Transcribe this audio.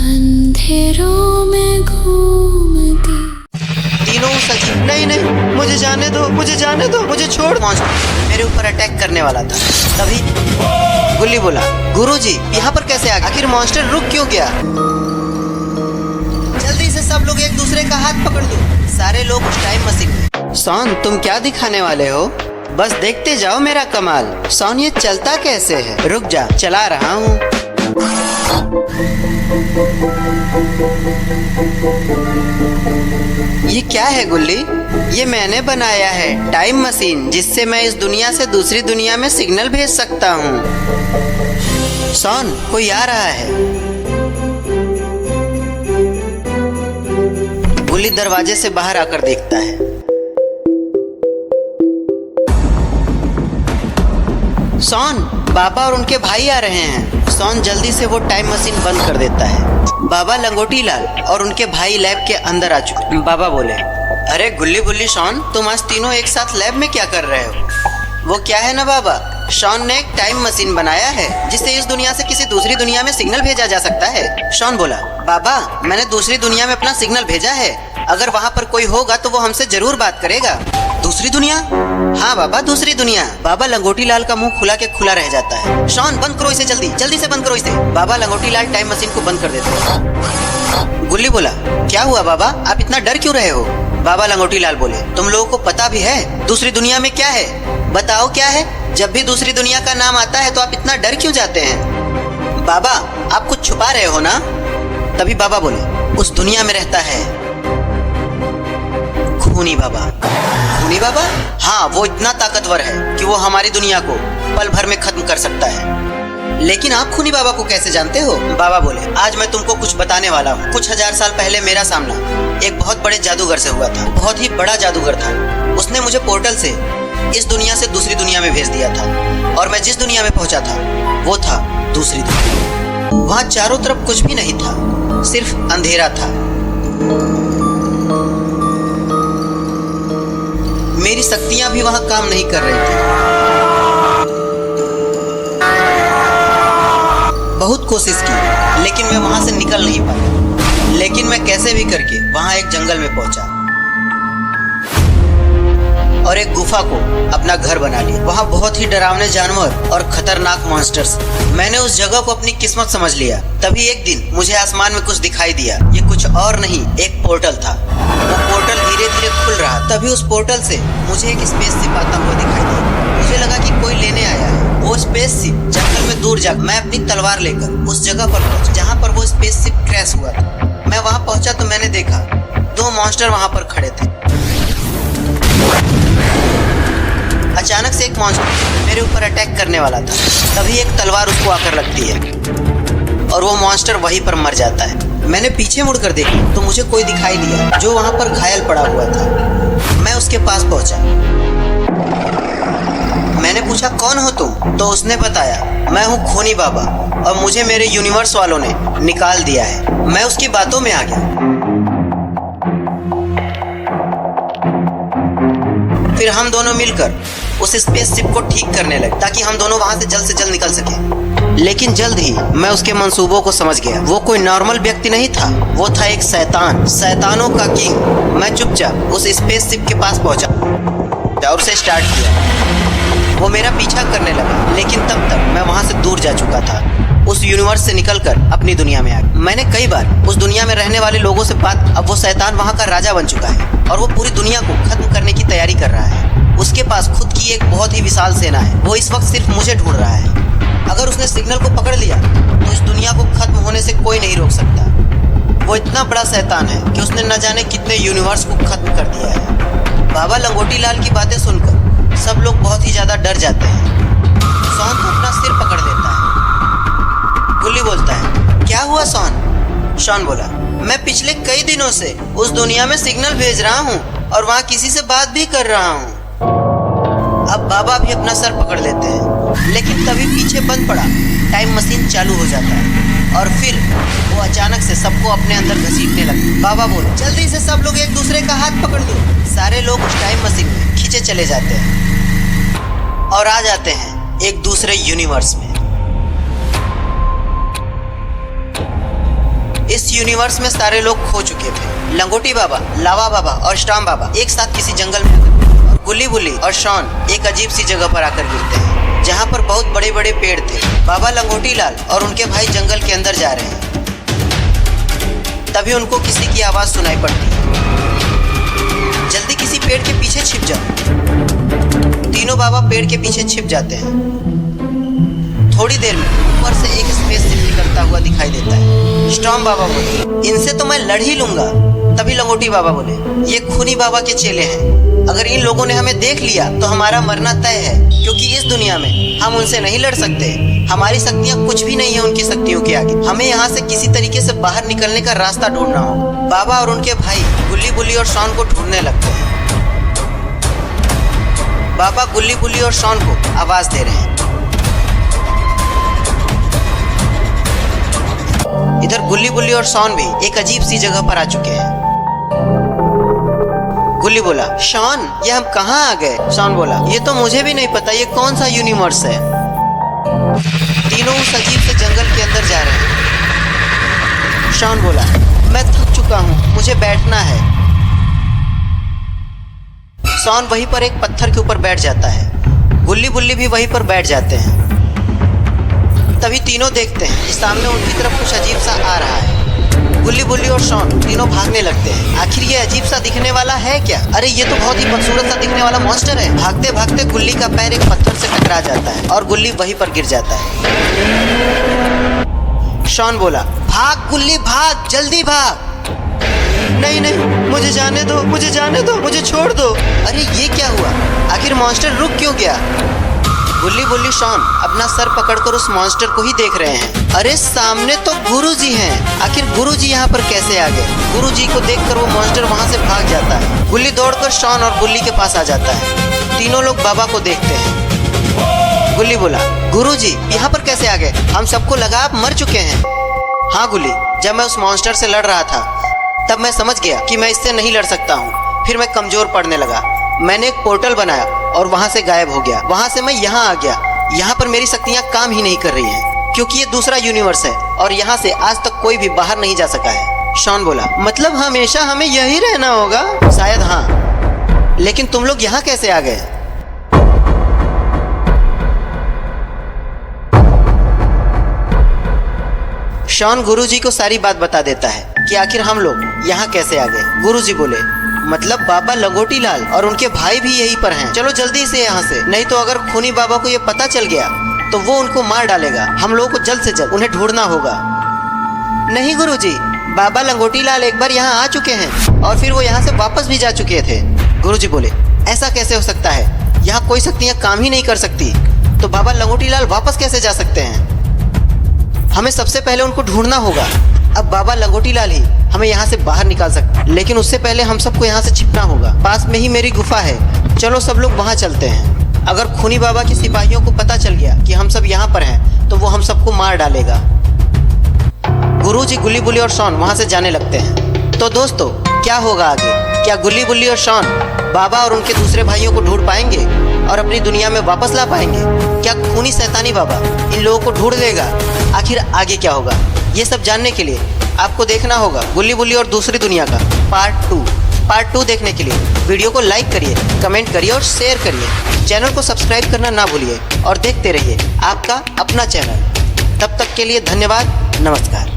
अंधेरों में घूमती। तीनों सच। नहीं नहीं, मुझे जाने दो, मुझे जाने दो, मुझे छोड़। मॉन्स्टर मेरे ऊपर अटैक करने वाला था, तभी गुल्ली बोला, गुरुजी यहाँ पर कैसे आ गए? आखिर मॉन्स्टर रुक क्यों गया? जल्दी से सब लोग एक दूसरे का हाथ पकड़ दो। सारे लोग उस टाइम मशीन में। सॉन तुम क्या दिखाने वाले हो? बस देखते जाओ मेरा कमाल। सॉन ये चलता कैसे है? रुक जा, चला रहा हूँ। ये क्या है गुल्ली? ये मैंने बनाया है टाइम मशीन, जिससे मैं इस दुनिया से दूसरी दुनिया में सिग्नल भेज सकता हूँ। सॉन कोई आ रहा है। गुल्ली दरवाजे से बाहर आकर देखता है। सॉन, बाबा और उनके भाई आ रहे हैं। सॉन जल्दी से वो टाइम मशीन बंद कर देता है। बाबा लंगोटी लाल और उनके भाई लैब के अंदर आ चुके। बाबा बोले, अरे गुल्ली बुल्ली शॉन, तुम आज तीनों एक साथ लैब में क्या कर रहे हो? वो क्या है ना बाबा, शॉन ने एक टाइम मशीन बनाया है जिससे इस दुनिया से किसी दूसरी दुनिया में सिग्नल भेजा जा सकता है। शॉन बोला, बाबा मैंने दूसरी दुनिया में अपना सिग्नल भेजा है, अगर वहाँ पर कोई होगा तो वो हमसे जरूर बात करेगा। दूसरी दुनिया? हाँ बाबा, दूसरी दुनिया। बाबा लंगोटी लाल का मुंह खुला के खुला रह जाता है। शॉन बंद करो इसे, जल्दी जल्दी से बंद करो इसे। बाबा लंगोटी लाल टाइम मशीन को बंद कर देते हैं। गुल्ली बोला, क्या हुआ बाबा, आप इतना डर क्यों रहे हो? बाबा लंगोटी लाल बोले, तुम लोगों को पता भी है दूसरी दुनिया में क्या है? बताओ क्या है? जब भी दूसरी दुनिया का नाम आता है तो आप इतना डर क्यों जाते हैं? बाबा आप कुछ छुपा रहे हो ना? तभी बाबा बोले, उस दुनिया में रहता है खूनी बाबा। खूनी बाबा? हाँ, वो इतना ताकतवर है कि वो हमारी दुनिया को पल भर में खत्म कर सकता है। लेकिन आप खूनी बाबा को कैसे जानते हो? बाबा बोले, आज मैं तुमको कुछ बताने वाला हूँ। कुछ हजार साल पहले मेरा सामना एक बहुत बड़े जादूगर से हुआ था। बहुत ही बड़ा जादूगर था। उसने मुझे पोर्टल से इस दुनिया से दूसरी दुनिया में भेज दिया था, और मैं जिस दुनिया में पहुंचा था वो था दूसरी दुनिया। वहाँ चारों तरफ कुछ भी नहीं था, सिर्फ अंधेरा था। मेरी शक्तियां भी वहां काम नहीं कर रही थी। बहुत कोशिश की, लेकिन मैं वहां से निकल नहीं पाया। लेकिन मैं कैसे भी करके वहां एक जंगल में पहुंचा और एक गुफा को अपना घर बना लिया। वहां बहुत ही डरावने जानवर और खतरनाक मॉन्स्टर्स। मैंने उस जगह को अपनी किस्मत समझ लिया। तभी एक दिन मुझे आसमान में कुछ दिखाई दिया। ये कुछ और नहीं, एक पोर्टल था। वो पोर्टल धीरे धीरे खुल रहा। तभी उस पोर्टल से मुझे एक स्पेसशिप आता हुआ दिखाई दिया। मुझे लगा कि कोई लेने आया है। वो स्पेसशिप जंगल में दूर जा, मैं अपनी तलवार लेकर उस जगह पर पहुंचा जहाँ पर वो स्पेसशिप क्रैश हुआ था। मैं वहाँ पहुंचा तो मैंने देखा दो मॉन्स्टर वहाँ पर खड़े थे। अचानक से एक मॉन्स्टर मेरे ऊपर अटैक करने वाला था। तभी एक तलवार उसको आकर लगती है और वो मॉन्स्टर वहीं पर मर जाता है। मैंने पीछे मुड़कर देखा तो मुझे कोई दिखाई दिया जो वहां पर घायल पड़ा हुआ था। मैं उसके पास पहुंचा। मैंने पूछा, कौन हो तुम? तो उसने बताया, मैं हूँ खूनी बाबा और मुझे मेरे यूनिवर्स वालों ने निकाल दिया है। मैं उसकी बातों में आ गया। फिर हम दोनों मिलकर उस स्पेसशिप को ठीक करने लगे ताकि हम दोनों वहां से जल्द निकल सकें। लेकिन जल्द ही मैं उसके मंसूबों को समझ गया। वो कोई नॉर्मल व्यक्ति नहीं था, वो था एक शैतान, शैतानों का किंग। मैं चुपचाप उस स्पेसशिप के पास पहुंचा और उसे स्टार्ट किया। वो मेरा पीछा करने लगा, लेकिन तब तक मैं वहां से दूर जा चुका था। उस यूनिवर्स से निकलकर अपनी दुनिया में आ गया। मैंने कई बार उस दुनिया में रहने वाले लोगों से बात। अब वो शैतान वहां का राजा बन चुका है और वो पूरी दुनिया को खत्म करने की तैयारी कर रहा है। उसके पास खुद की एक बहुत ही विशाल सेना है। वो इस वक्त सिर्फ मुझे ढूंढ रहा है। अगर उसने सिग्नल को पकड़ लिया तो इस दुनिया को खत्म होने से कोई नहीं रोक सकता। वो इतना बड़ा शैतान है कि उसने न जाने कितने यूनिवर्स को खत्म कर दिया है। बाबा लंगोटी लाल की बातें सुनकर सब लोग बहुत ही ज्यादा डर जाते हैं। सॉन अपना सिर पकड़ लेता है। गुल्ली बोलता है, क्या हुआ सॉन? शॉन बोला, मैं पिछले कई दिनों से उस दुनिया में सिग्नल भेज रहा हूँ और वहाँ किसी से बात भी कर रहा हूँ। अब बाबा भी अपना सर पकड़ लेते हैं, लेकिन तभी पीछे बंद पड़ा टाइम मशीन चालू हो जाता है और फिर वो अचानक से सबको अपने अंदर घसीटने लगता। बाबा बोले, जल्दी से सब लोग एक दूसरे का हाथ पकड़ दो। सारे लोग उस टाइम मशीन में खींचे चले जाते हैं और आ जाते हैं एक दूसरे यूनिवर्स में। इस इस यूनिवर्स में सारे लोग खो चुके थे। लंगोटी बाबा, लावा बाबा और स्टॉर्म बाबा एक साथ किसी जंगल में आकर, और गुल्ली बुल्ली और शॉन एक अजीब सी जगह पर आकर गिरते हैं जहाँ पर बहुत बड़े बड़े पेड़ थे। बाबा लंगोटी लाल और उनके भाई जंगल के अंदर जा रहे हैं। तभी उनको किसी की आवाज सुनाई पड़ती है, जल्दी किसी पेड़ के पीछे छिप जाओ। तीनों बाबा पेड़ के पीछे छिप जाते हैं। थोड़ी देर में ऊपर से एक स्पेसशिप निकलता हुआ दिखाई देता है। स्टॉर्म बाबा बोले, इनसे तो मैं लड़ ही लूंगा। तभी लंगोटी बाबा बोले, ये खूनी बाबा के चेले हैं, अगर इन लोगों ने हमें देख लिया तो हमारा मरना तय है, क्योंकि इस दुनिया में हम उनसे नहीं लड़ सकते। हमारी शक्तियाँ कुछ भी नहीं है उनकी शक्तियों के आगे। हमें यहाँ से किसी तरीके से बाहर निकलने का रास्ता ढूंढना होगा। बाबा और उनके भाई गुल्ली बुल्ली और शॉन को ढूंढने लगते हैं। बाबा गुल्ली बुल्ली और शॉन को आवाज दे रहे हैं। इधर गुल्ली बुल्ली और शॉन भी एक अजीब सी जगह पर आ चुके हैं। गुल्ली बोला, शॉन ये हम कहाँ आ गए? शॉन बोला, ये तो मुझे भी नहीं पता, ये कौन सा यूनिवर्स है। तीनों उस अजीब से जंगल के अंदर जा रहे हैं। शॉन बोला, मैं थक चुका हूँ, मुझे बैठना है। शॉन वहीं पर एक पत्थर के ऊपर बैठ जाता है। गुल्ली बुल्ली भी वहीं पर बैठ जाते हैं। तभी तीनों देखते हैं कि सामने उनकी तरफ कुछ अजीब सा आ रहा है। गुल्ली बुल्ली और शॉन तीनों भागने लगते हैं। आखिर ये अजीब सा दिखने वाला है क्या? अरे ये तो बहुत ही बदसूरत सा दिखने वाला मॉन्स्टर है। भागते भागते गुल्ली का पैर एक पत्थर से टकरा जाता है और गुल्ली वहीं पर गिर जाता है। शॉन बोला, भाग गुल्ली भाग, जल्दी भाग। नहीं नहीं, मुझे जाने दो, मुझे जाने दो, मुझे छोड़ दो। अरे ये क्या हुआ? आखिर मॉन्स्टर रुक क्यों गया? गुल्ली बुल्ली शॉन अपना सर पकड़कर उस मॉन्स्टर को ही देख रहे हैं। अरे सामने तो गुरुजी हैं। आखिर गुरुजी यहाँ पर कैसे आ गए? गुरुजी को देखकर वो मॉन्स्टर वहाँ से भाग जाता है। गुल्ली दौड़कर शॉन और गुल्ली के पास आ जाता है। तीनों लोग बाबा को देखते हैं। गुल्ली बोला, गुरुजी यहाँ पर कैसे आ गए? हम सबको लगा आप मर चुके हैं। हाँ गुल्ली, जब मैं उस मॉन्स्टर से लड़ रहा था तब मैं समझ गया कि मैं इससे नहीं लड़ सकता हूँ। फिर मैं कमजोर पड़ने लगा। मैंने एक पोर्टल बनाया और वहाँ से गायब हो गया। वहाँ से मैं यहाँ आ गया। यहाँ पर मेरी शक्तियाँ काम ही नहीं कर रही हैं, क्योंकि ये दूसरा यूनिवर्स है और यहाँ से आज तक कोई भी बाहर नहीं जा सका है। शॉन बोला, मतलब हमेशा हमें यही रहना होगा? शायद हाँ, लेकिन तुम लोग यहाँ कैसे आ गए? शॉन गुरुजी को सारी बात बता देता है कि आखिर हम लोग यहाँ कैसे आ गए। गुरुजी बोले, मतलब बाबा लंगोटी लाल और उनके भाई भी यहीं पर हैं। चलो जल्दी से यहाँ से, नहीं तो अगर खूनी बाबा को ये पता चल गया तो वो उनको मार डालेगा। हम लोगों को जल्द से जल्द उन्हें ढूंढना होगा। नहीं गुरुजी, बाबा लंगोटी लाल एक बार यहाँ आ चुके हैं और फिर वो यहाँ से वापस भी जा चुके थे। गुरुजी बोले, ऐसा कैसे हो सकता है? यहाँ कोई शक्तियाँ काम ही नहीं कर सकती, तो बाबा लंगोटी लाल वापस कैसे जा सकते हैं? हमें सबसे पहले उनको ढूंढना होगा। अब बाबा लंगोटी लाल ही हमें यहाँ से बाहर निकाल सकते, लेकिन उससे पहले हम सबको यहाँ से छिपना होगा। पास में ही मेरी गुफा है, चलो सब लोग वहाँ चलते हैं। अगर खूनी बाबा के सिपाहियों को पता चल गया कि हम सब यहाँ पर हैं तो वो हम सबको मार डालेगा। गुरुजी गुल्ली बुल्ली और शॉन वहाँ से जाने लगते हैं। तो दोस्तों क्या होगा आगे? क्या गुल्ली बुल्ली और शॉन बाबा और उनके दूसरे भाइयों को ढूंढ पाएंगे और अपनी दुनिया में वापस ला पाएंगे? क्या खूनी शैतानी बाबा इन लोगों को ढूंढ लेगा? आखिर आगे क्या होगा, ये सब जानने के लिए आपको देखना होगा गुल्ली बुल्ली और दूसरी दुनिया का पार्ट 2 देखने के लिए वीडियो को लाइक करिए, कमेंट करिए और शेयर करिए। चैनल को सब्सक्राइब करना ना भूलिए और देखते रहिए आपका अपना चैनल। तब तक के लिए धन्यवाद, नमस्कार।